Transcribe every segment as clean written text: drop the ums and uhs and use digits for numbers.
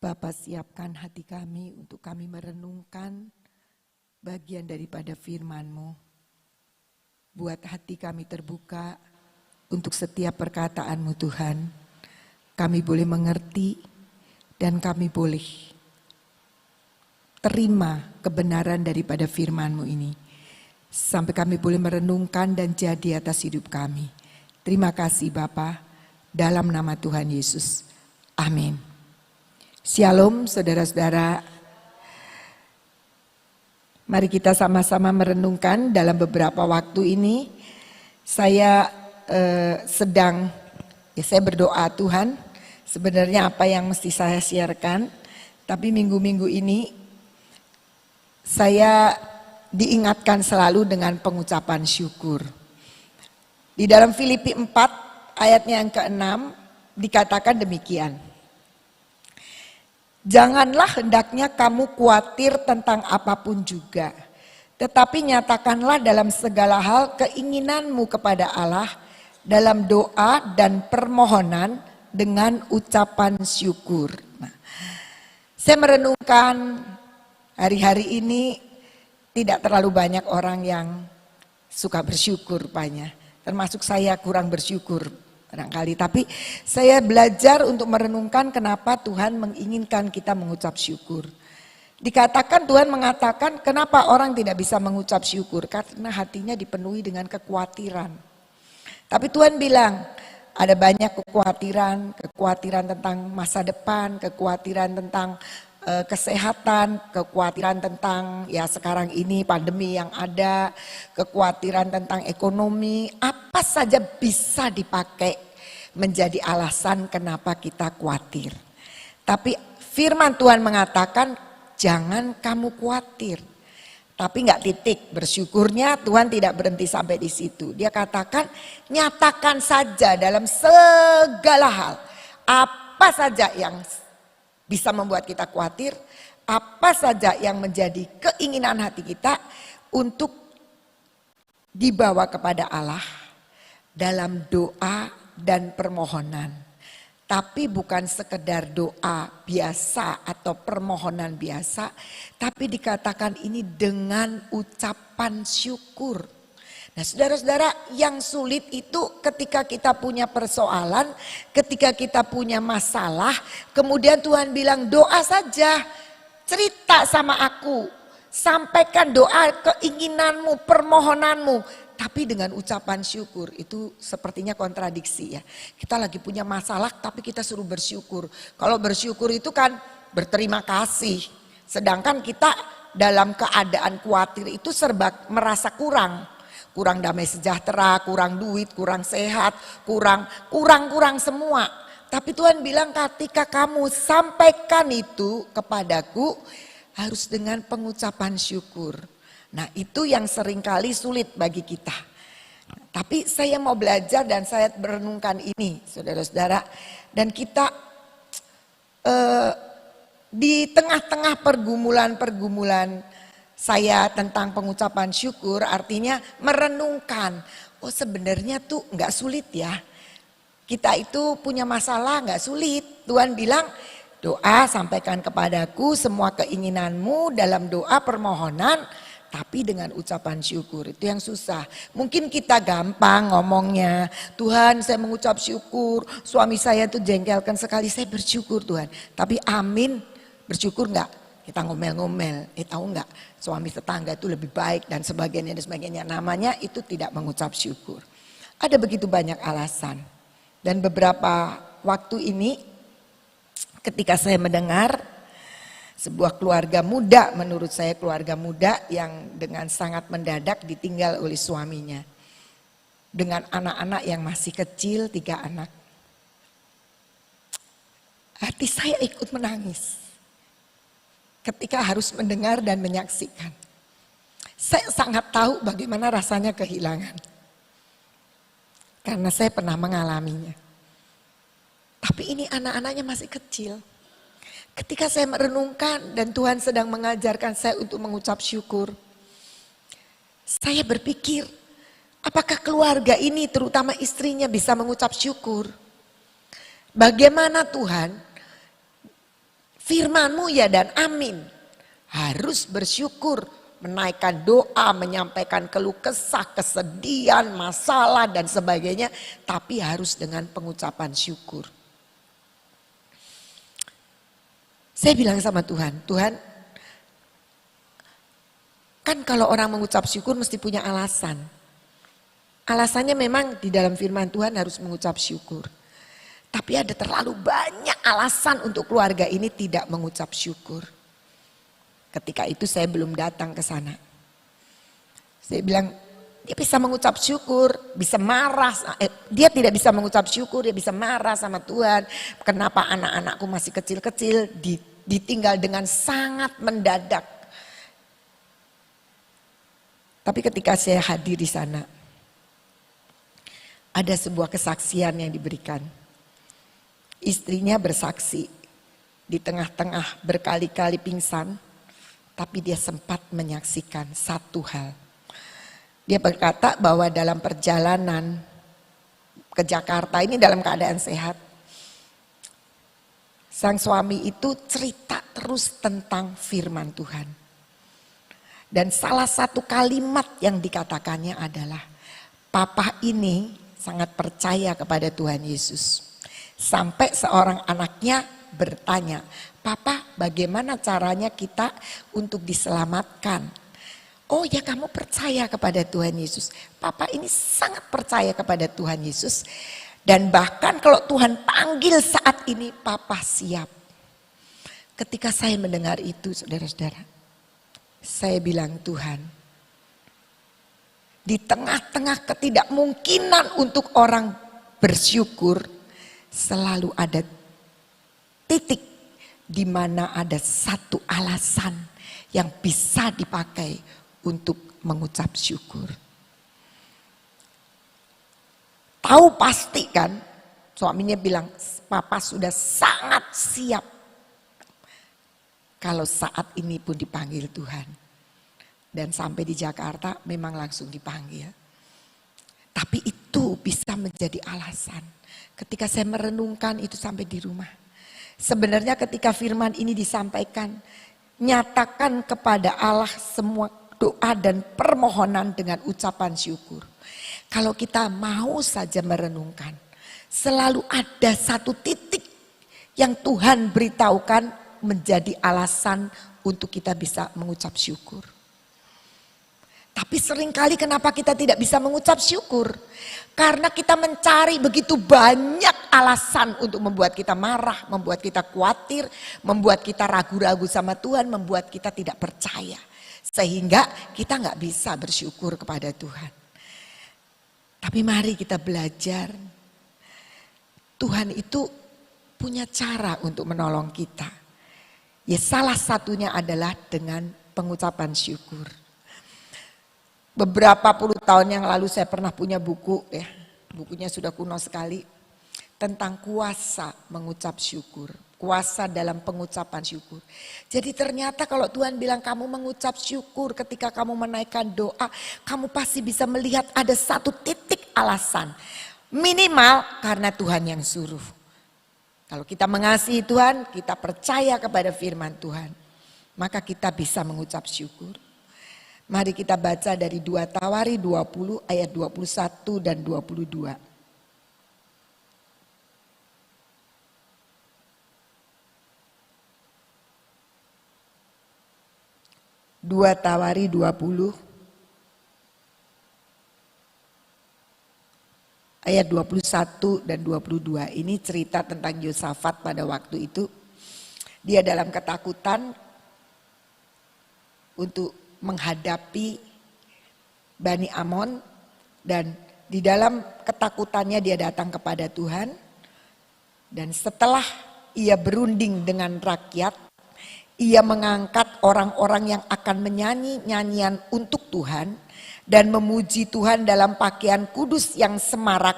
Bapa, siapkan hati kami untuk kami merenungkan bagian daripada firman-Mu. Buat hati kami terbuka untuk setiap perkataan-Mu Tuhan. Kami boleh mengerti dan kami boleh terima kebenaran daripada firman-Mu ini. Sampai kami boleh merenungkan dan jadi atas hidup kami. Terima kasih Bapa, dalam nama Tuhan Yesus. Amin. Shalom saudara-saudara. Mari kita sama-sama merenungkan dalam beberapa waktu ini. Saya saya berdoa Tuhan, sebenarnya apa yang mesti saya siarkan. Tapi minggu-minggu ini saya diingatkan selalu dengan pengucapan syukur. Di dalam Filipi 4 ayatnya yang ke-6 dikatakan demikian. Janganlah hendaknya kamu khawatir tentang apapun juga. Tetapi nyatakanlah dalam segala hal keinginanmu kepada Allah dalam doa dan permohonan dengan ucapan syukur. Nah, saya merenungkan hari-hari ini tidak terlalu banyak orang yang suka bersyukur rupanya. Termasuk saya kurang bersyukur barangkali. Tapi saya belajar untuk merenungkan kenapa Tuhan menginginkan kita mengucap syukur. Dikatakan Tuhan mengatakan kenapa orang tidak bisa mengucap syukur. Karena hatinya dipenuhi dengan kekhawatiran. Tapi Tuhan bilang ada banyak kekhawatiran tentang masa depan, kekhawatiran tentang kesehatan, kekhawatiran tentang ya sekarang ini pandemi yang ada, kekhawatiran tentang ekonomi, apa saja bisa dipakai menjadi alasan kenapa kita khawatir. Tapi firman Tuhan mengatakan jangan kamu khawatir. Tapi enggak titik, bersyukurnya Tuhan tidak berhenti sampai di situ. Dia katakan nyatakan saja dalam segala hal, apa saja yang bisa membuat kita khawatir, apa saja yang menjadi keinginan hati kita untuk dibawa kepada Allah dalam doa dan permohonan. Tapi bukan sekedar doa biasa atau permohonan biasa, tapi dikatakan ini dengan ucapan syukur. Nah saudara-saudara, yang sulit itu ketika kita punya persoalan, ketika kita punya masalah, kemudian Tuhan bilang doa saja, cerita sama aku, sampaikan doa keinginanmu, permohonanmu. Tapi dengan ucapan syukur itu sepertinya kontradiksi ya. Kita lagi punya masalah tapi kita suruh bersyukur. Kalau bersyukur itu kan berterima kasih. Sedangkan kita dalam keadaan khawatir itu serba merasa kurang. Kurang damai sejahtera, kurang duit, kurang sehat, kurang semua. Tapi Tuhan bilang ketika kamu sampaikan itu kepadaku harus dengan pengucapan syukur. Nah itu yang seringkali sulit bagi kita. Tapi saya mau belajar dan saya merenungkan ini saudara-saudara. Dan kita di tengah-tengah pergumulan saya tentang pengucapan syukur artinya merenungkan. Oh sebenarnya tuh gak sulit ya. Kita itu punya masalah gak sulit. Tuhan bilang doa sampaikan kepadaku semua keinginanmu dalam doa permohonan. Tapi dengan ucapan syukur itu yang susah. Mungkin kita gampang ngomongnya. Tuhan saya mengucap syukur. Suami saya tuh jengkelkan sekali. Saya bersyukur Tuhan. Tapi amin bersyukur gak? Kita ngomel-ngomel. Tahu gak? Suami tetangga itu lebih baik dan sebagainya. Namanya itu tidak mengucap syukur. Ada begitu banyak alasan. Dan beberapa waktu ini ketika saya mendengar sebuah keluarga muda, menurut saya keluarga muda yang dengan sangat mendadak ditinggal oleh suaminya. Dengan anak-anak yang masih kecil, 3 anak. Hati saya ikut menangis. Ketika harus mendengar dan menyaksikan. Saya sangat tahu bagaimana rasanya kehilangan. Karena saya pernah mengalaminya. Tapi ini anak-anaknya masih kecil. Ketika saya merenungkan dan Tuhan sedang mengajarkan saya untuk mengucap syukur. Saya berpikir, apakah keluarga ini terutama istrinya bisa mengucap syukur? Bagaimana Tuhan Firman-Mu ya dan amin. Harus bersyukur, menaikkan doa, menyampaikan keluh kesah, kesedihan, masalah dan sebagainya. Tapi harus dengan pengucapan syukur. Saya bilang sama Tuhan, Tuhan, kan kalau orang mengucap syukur mesti punya alasan. Alasannya memang di dalam firman Tuhan harus mengucap syukur. Tapi ada terlalu banyak alasan untuk keluarga ini tidak mengucap syukur. Ketika itu saya belum datang ke sana. Saya bilang, dia bisa mengucap syukur, bisa marah. Dia tidak bisa mengucap syukur, dia bisa marah sama Tuhan. Kenapa anak-anakku masih kecil-kecil ditinggal dengan sangat mendadak. Tapi ketika saya hadir di sana, ada sebuah kesaksian yang diberikan. Istrinya bersaksi di tengah-tengah berkali-kali pingsan, tapi dia sempat menyaksikan satu hal. Dia berkata bahwa dalam perjalanan ke Jakarta ini dalam keadaan sehat, sang suami itu cerita terus tentang firman Tuhan. Dan salah satu kalimat yang dikatakannya adalah, papa ini sangat percaya kepada Tuhan Yesus. Sampai seorang anaknya bertanya, papa bagaimana caranya kita untuk diselamatkan? Oh ya, kamu percaya kepada Tuhan Yesus. Papa ini sangat percaya kepada Tuhan Yesus. Dan bahkan kalau Tuhan panggil saat ini, papa siap. Ketika saya mendengar itu, saudara-saudara, saya bilang, Tuhan, di tengah-tengah ketidakmungkinan untuk orang bersyukur, selalu ada titik di mana ada satu alasan yang bisa dipakai untuk mengucap syukur. Tahu pasti kan, suaminya bilang, papa sudah sangat siap kalau saat ini pun dipanggil Tuhan. Dan sampai di Jakarta memang langsung dipanggil. Tapi itu bisa menjadi alasan. Ketika saya merenungkan itu sampai di rumah. Sebenarnya ketika firman ini disampaikan, nyatakan kepada Allah semua doa dan permohonan dengan ucapan syukur. Kalau kita mau saja merenungkan, selalu ada satu titik yang Tuhan beritahukan menjadi alasan untuk kita bisa mengucap syukur. Tapi seringkali kenapa kita tidak bisa mengucap syukur? Karena kita mencari begitu banyak alasan untuk membuat kita marah, membuat kita khawatir, membuat kita ragu-ragu sama Tuhan, membuat kita tidak percaya. Sehingga kita nggak bisa bersyukur kepada Tuhan. Tapi mari kita belajar. Tuhan itu punya cara untuk menolong kita. Ya salah satunya adalah dengan pengucapan syukur. Beberapa puluh tahun yang lalu saya pernah punya buku ya, bukunya sudah kuno sekali, tentang kuasa mengucap syukur, kuasa dalam pengucapan syukur. Jadi ternyata kalau Tuhan bilang kamu mengucap syukur ketika kamu menaikkan doa, kamu pasti bisa melihat ada satu titik alasan. Minimal karena Tuhan yang suruh. Kalau kita mengasihi Tuhan, kita percaya kepada firman Tuhan, maka kita bisa mengucap syukur. Mari kita baca dari 2 Tawari 20 ayat 21 dan 22. 2 Tawari 20 ayat 21 dan 22. Ini cerita tentang Yosafat pada waktu itu. Dia dalam ketakutan untuk menghadapi Bani Amon, dan di dalam ketakutannya dia datang kepada Tuhan. Dan setelah ia berunding dengan rakyat, ia mengangkat orang-orang yang akan menyanyi nyanyian untuk Tuhan dan memuji Tuhan dalam pakaian kudus yang semarak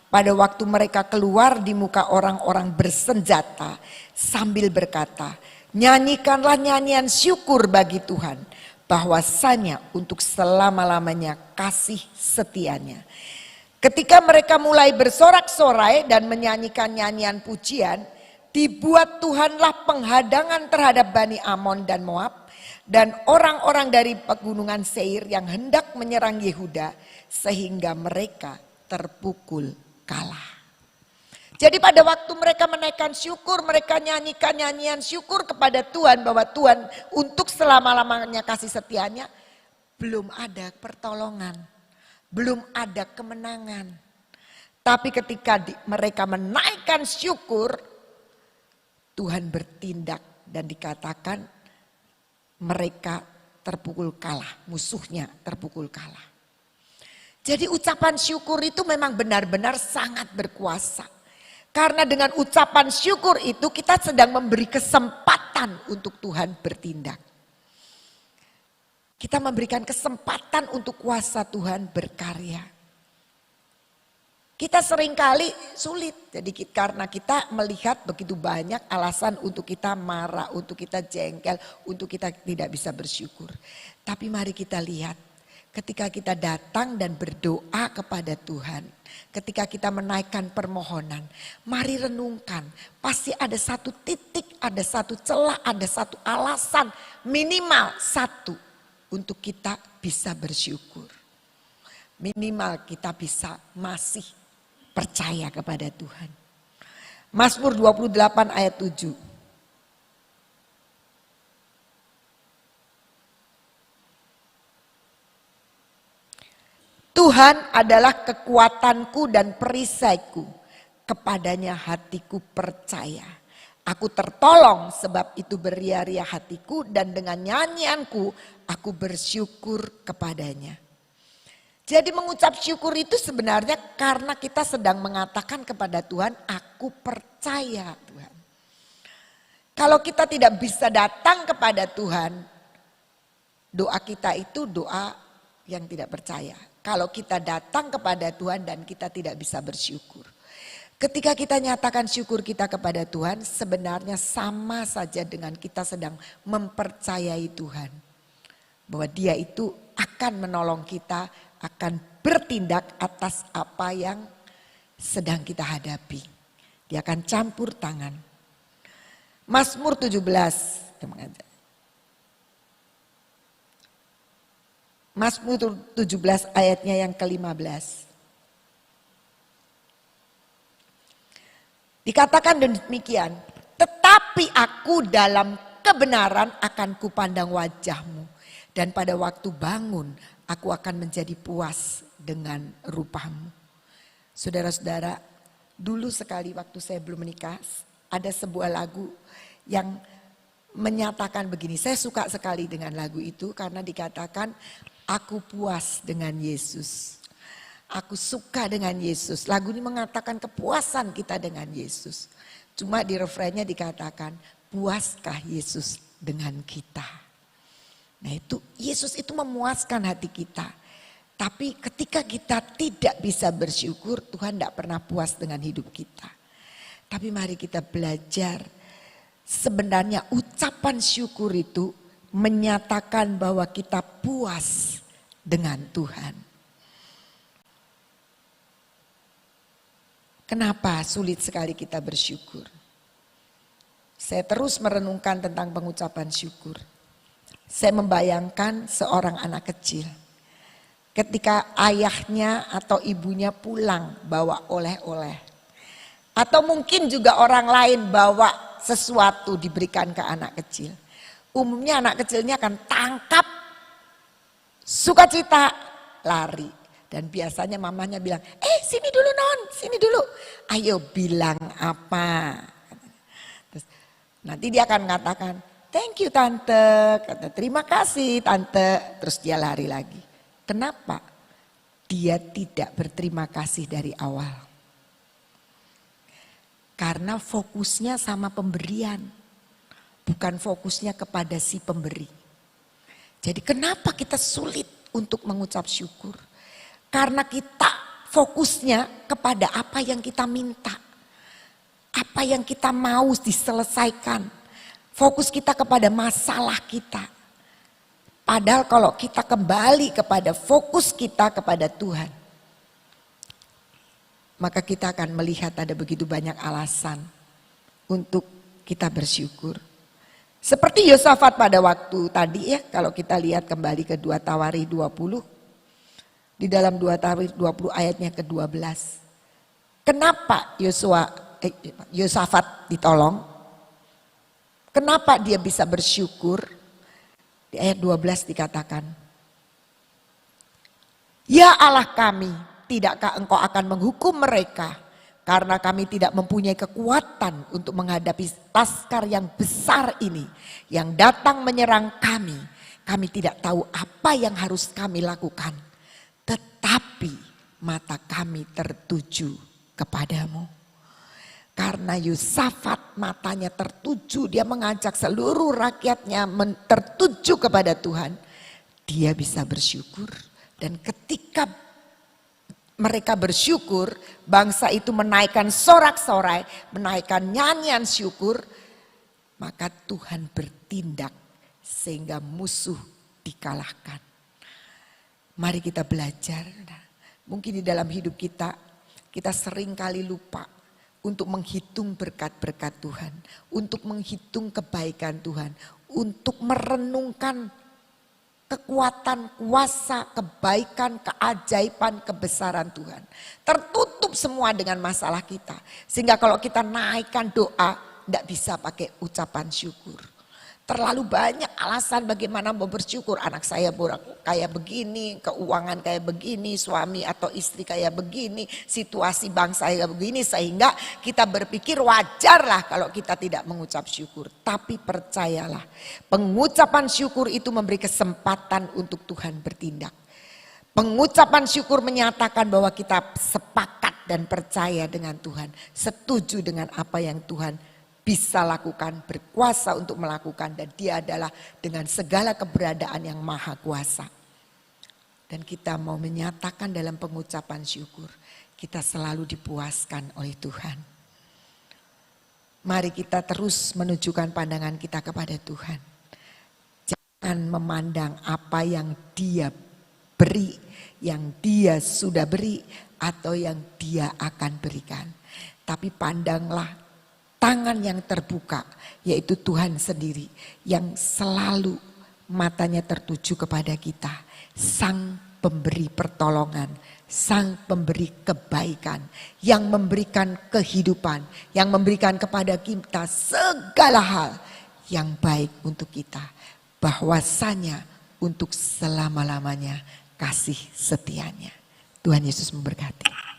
pada waktu mereka keluar di muka orang-orang bersenjata sambil berkata, nyanyikanlah nyanyian syukur bagi Tuhan, bahwasanya untuk selama-lamanya kasih setianya. Ketika mereka mulai bersorak-sorai dan menyanyikan nyanyian pujian, Dibuat Tuhanlah penghadangan terhadap Bani Amon dan Moab dan orang-orang dari pegunungan Seir yang hendak menyerang Yehuda sehingga mereka terpukul kalah. Jadi pada waktu mereka menaikkan syukur, mereka nyanyikan nyanyian syukur kepada Tuhan bahwa Tuhan untuk selama-lamanya kasih setianya, belum ada pertolongan, belum ada kemenangan. Tapi ketika mereka menaikkan syukur, Tuhan bertindak dan dikatakan mereka terpukul kalah, musuhnya terpukul kalah. Jadi ucapan syukur itu memang benar-benar sangat berkuasa. Karena dengan ucapan syukur itu kita sedang memberi kesempatan untuk Tuhan bertindak. Kita memberikan kesempatan untuk kuasa Tuhan berkarya. Kita seringkali sulit, jadi karena kita melihat begitu banyak alasan untuk kita marah, untuk kita jengkel, untuk kita tidak bisa bersyukur. Tapi mari kita lihat, ketika kita datang dan berdoa kepada Tuhan, ketika kita menaikkan permohonan, mari renungkan, pasti ada satu titik, ada satu celah, ada satu alasan, minimal satu untuk kita bisa bersyukur. Minimal kita bisa masih percaya kepada Tuhan. Mazmur 28 ayat 7. Tuhan adalah kekuatanku dan perisaiku, kepadanya hatiku percaya. Aku tertolong sebab itu beria-ria hatiku dan dengan nyanyianku aku bersyukur kepadanya. Jadi mengucap syukur itu sebenarnya karena kita sedang mengatakan kepada Tuhan, aku percaya Tuhan. Kalau kita tidak bisa datang kepada Tuhan, doa kita itu doa yang tidak percaya. Kalau kita datang kepada Tuhan dan kita tidak bisa bersyukur. Ketika kita nyatakan syukur kita kepada Tuhan, sebenarnya sama saja dengan kita sedang mempercayai Tuhan. Bahwa Dia itu akan menolong kita, akan bertindak atas apa yang sedang kita hadapi. Dia akan campur tangan. Mazmur 17. Mazmur 17 ayatnya yang ke-15. Dikatakan demikian, tetapi aku dalam kebenaran akan kupandang wajahmu. Dan pada waktu bangun aku akan menjadi puas dengan rupamu. Saudara-saudara, dulu sekali waktu saya belum menikah, ada sebuah lagu yang menyatakan begini. Saya suka sekali dengan lagu itu karena dikatakan, aku puas dengan Yesus. Aku suka dengan Yesus. Lagu ini mengatakan kepuasan kita dengan Yesus. Cuma di refrennya dikatakan, puaskah Yesus dengan kita? Nah itu, Yesus itu memuaskan hati kita. Tapi ketika kita tidak bisa bersyukur, Tuhan tidak pernah puas dengan hidup kita. Tapi mari kita belajar, sebenarnya ucapan syukur itu menyatakan bahwa kita puas dengan Tuhan. Kenapa sulit sekali kita bersyukur? Saya terus merenungkan tentang pengucapan syukur. Saya membayangkan seorang anak kecil. Ketika ayahnya atau ibunya pulang bawa oleh-oleh. Atau mungkin juga orang lain bawa sesuatu diberikan ke anak kecil. Umumnya anak kecilnya akan tangkap, sukacita, lari. Dan biasanya mamanya bilang, sini dulu non, sini dulu. Ayo bilang apa. Terus, nanti dia akan mengatakan, thank you tante, kata terima kasih tante. Terus dia lari lagi. Kenapa? Dia tidak berterima kasih dari awal. Karena fokusnya sama pemberian. Bukan fokusnya kepada si pemberi. Jadi kenapa kita sulit untuk mengucap syukur? Karena kita fokusnya kepada apa yang kita minta. Apa yang kita mau diselesaikan. Fokus kita kepada masalah kita. Padahal kalau kita kembali kepada fokus kita kepada Tuhan. Maka kita akan melihat ada begitu banyak alasan untuk kita bersyukur. Seperti Yosafat pada waktu tadi ya, kalau kita lihat kembali ke 2 Tawarikh 20. Di dalam 2 Tawarikh 20 ayatnya ke-12. Kenapa Yosafat ditolong? Kenapa dia bisa bersyukur? Di ayat 12 dikatakan, "Ya Allah kami, tidakkah engkau akan menghukum mereka? Karena kami tidak mempunyai kekuatan untuk menghadapi laskar yang besar ini yang datang menyerang kami. Kami tidak tahu apa yang harus kami lakukan. Tetapi mata kami tertuju kepadamu." Karena Yosafat matanya tertuju, dia mengajak seluruh rakyatnya tertuju kepada Tuhan. Dia bisa bersyukur, dan ketika mereka bersyukur, bangsa itu menaikkan sorak-sorai, menaikkan nyanyian syukur, maka Tuhan bertindak sehingga musuh dikalahkan. Mari kita belajar. Mungkin di dalam hidup kita sering kali lupa untuk menghitung berkat-berkat Tuhan, untuk menghitung kebaikan Tuhan, untuk merenungkan kekuatan, kuasa, kebaikan, keajaiban, kebesaran Tuhan. Tertutup semua dengan masalah kita. Sehingga kalau kita naikkan doa, tidak bisa pakai ucapan syukur. Terlalu banyak alasan bagaimana mau bersyukur. Anak saya kayak begini, keuangan kayak begini, suami atau istri kayak begini, situasi bangsa kayak begini. Sehingga kita berpikir wajarlah kalau kita tidak mengucap syukur. Tapi percayalah, pengucapan syukur itu memberi kesempatan untuk Tuhan bertindak. Pengucapan syukur menyatakan bahwa kita sepakat dan percaya dengan Tuhan. Setuju dengan apa yang Tuhan bisa lakukan, berkuasa untuk melakukan, dan dia adalah dengan segala keberadaan yang maha kuasa. Dan kita mau menyatakan dalam pengucapan syukur, kita selalu dipuaskan oleh Tuhan. Mari kita terus menunjukkan pandangan kita kepada Tuhan. Jangan memandang apa yang dia beri, yang dia sudah beri, atau yang dia akan berikan. Tapi pandanglah tangan yang terbuka, yaitu Tuhan sendiri yang selalu matanya tertuju kepada kita. Sang pemberi pertolongan, sang pemberi kebaikan, yang memberikan kehidupan, yang memberikan kepada kita segala hal yang baik untuk kita. Bahwasanya untuk selama-lamanya kasih setianya. Tuhan Yesus memberkati.